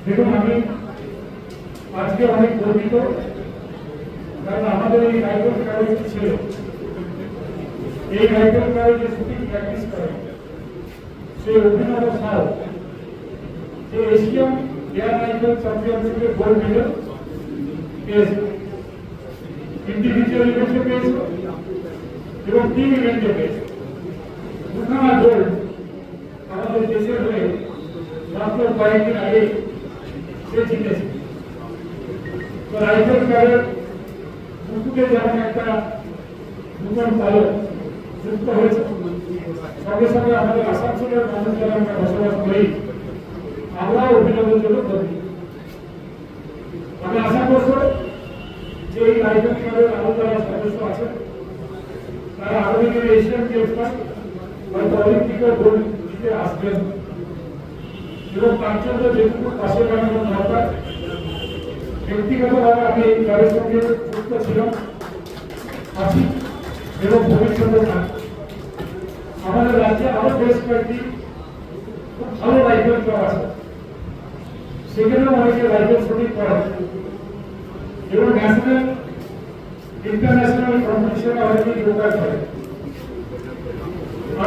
দেখুন, আমি আজকে অনেক গর্বিত, কারণ আমাদের এই রাইফেল ক্লাবে ছিল, এই রাইফেল ক্লাবে যে শুটিং প্র্যাকটিস করে সেই অভিনব সাল, যে এশিয়ান এয়ার রাইফেল চ্যাম্পিয়নশিপে গোল্ড মেডেল পেয়েছে, ইন্ডিভিজুয়াল ইভেন্টে পেয়েছে এবং টিম ইভেন্টে পেয়েছে। দুখানা গোল্ড আমাদের দেশের হয়ে মাত্র কয়েকদিন আগে সে জিতেছে। তো রাইফেল ক্লাবের মুকুটে যেমন একটা নতুন পালক যুক্ত হয়েছে, সঙ্গে সঙ্গে আমাদের আসানসোলের মানুষ যারা আমরা বসবাস করি, আমরাও অভিনবের জন্য করি। আমি আশা করব যে এই রাইফেল ক্লাবের আরো যারা সদস্য আছেন তারা আগামী দিনে এশিয়ান গেমস হয়তো অলিম্পিকের গোল্ড জিতে আসবেন এবং তার জন্য যেটুকু পাশে লাগানোর দরকার, ব্যক্তিগতভাবে আমি এই ক্লাবের সঙ্গে যুক্ত ছিলাম, আছি এবং ভবিষ্যতে থাকব। আমাদের রাজ্যে আরো বেশ কয়েকটি খুব ভালো রাইফেল ক্লাব আছে, সেখানেও অনেকে রাইফেল শুটিং করে এবং ন্যাশনাল ইন্টারন্যাশনাল কম্পিটিশনে অনেকে যোগদান করে।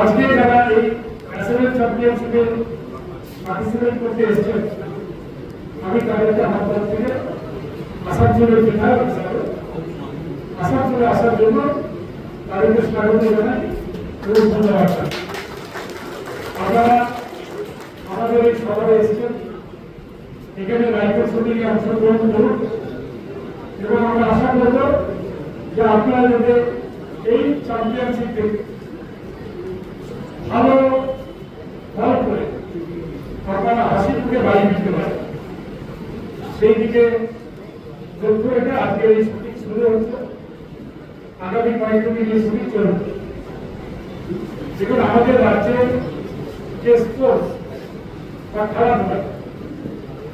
আজকে যারা এই ন্যাশনাল চ্যাম্পিয়নশিপে পার্টিসিপেট করতে এসেছেন, আমি তাদেরকে আমার তরফ থেকে আসানসোলের বিধায়ক হিসাবে আসানসোলে আসার জন্য তাদেরকে স্বাগত জানাই এবং ধন্যবাদ। আপনারা আমাদের এই সভায় এসেছেন, এখানে রাইফেল শুটিংয়ে অংশগ্রহণ করুন এবং আমরা আশা করব যে আপনারা যাতে এই চ্যাম্পিয়নশিপে ভালো ফল করে আপনারা হাসি মুখে বাড়ি ফিরতে পারেন, সেই দিকে লক্ষ্য রেখে আজকে এই শুটিং শুরু হচ্ছে। আগামী কয়েকদিন এই শুটিং চলবে। দেখুন, আমাদের রাজ্যে যে স্পোর্টস বা খেলাধুলা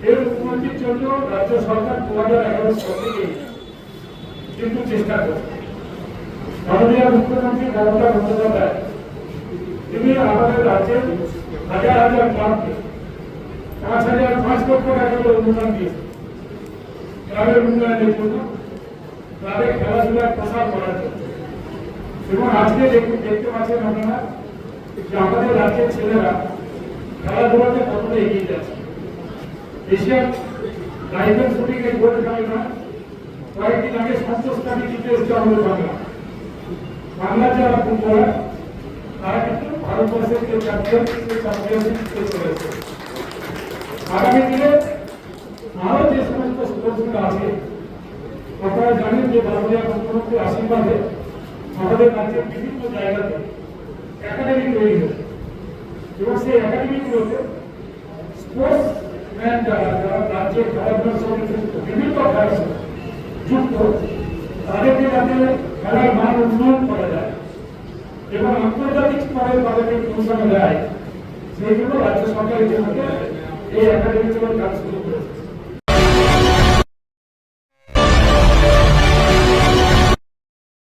এর উন্নতির জন্য রাজ্য সরকার 2011 সাল থেকে কিন্তু চেষ্টা করছে। মাননীয় মুখ্যমন্ত্রী মমতা বন্দ্যোপাধ্যায় তিনি আমাদের রাজ্যে হাজার হাজার ক্লাবকে 5 লক্ষ টাকা করে অনুদান দিয়েছে ক্লাবের উন্নয়নের জন্য, ক্লাবে খেলাধুলার প্রসার করার জন্য। এবং আজকে দেখতে পাচ্ছেন আপনারা যে আমাদের রাজ্যের ছেলেরা খেলাধুলাতে কতটা এগিয়ে যাচ্ছে। এশিয়ান রাইফেল শুটিং এর গোল্ড মেডেল কয়েকদিন আগে সন্তোষকারী জিতে এসেছে আমাদের বাংলা যারা ফুটবলার, তারা কিন্তু ভারতবর্ষের যে চ্যাম্পিয়নশিপ চলেছে। আগামী দিনে আরো যে সমস্ত স্পোর্টসগুলো আছে, আপনারা জানেন যে মাননীয় মুখ্যমন্ত্রীর আশীর্বাদে আমাদের রাজ্যের বিভিন্ন জায়গাতে একাডেমি তৈরি হয়েছে এবং সেই একাডেমিগুলোতে স্পোর্টস ম্যান যারা রাজ্যের খেলাধুলার সঙ্গে যুক্ত, বিভিন্ন খেলার সঙ্গে যুক্ত, তাদেরকে যাতে খেলার মান উন্নয়ন করা যায় এবং আন্তর্জাতিক স্তরে তাদেরকে পৌঁছানো যায়, সেই জন্য রাজ্য সরকার ইতিমধ্যে এই একাডেমিগুলোর কাজ শুরু করেছে।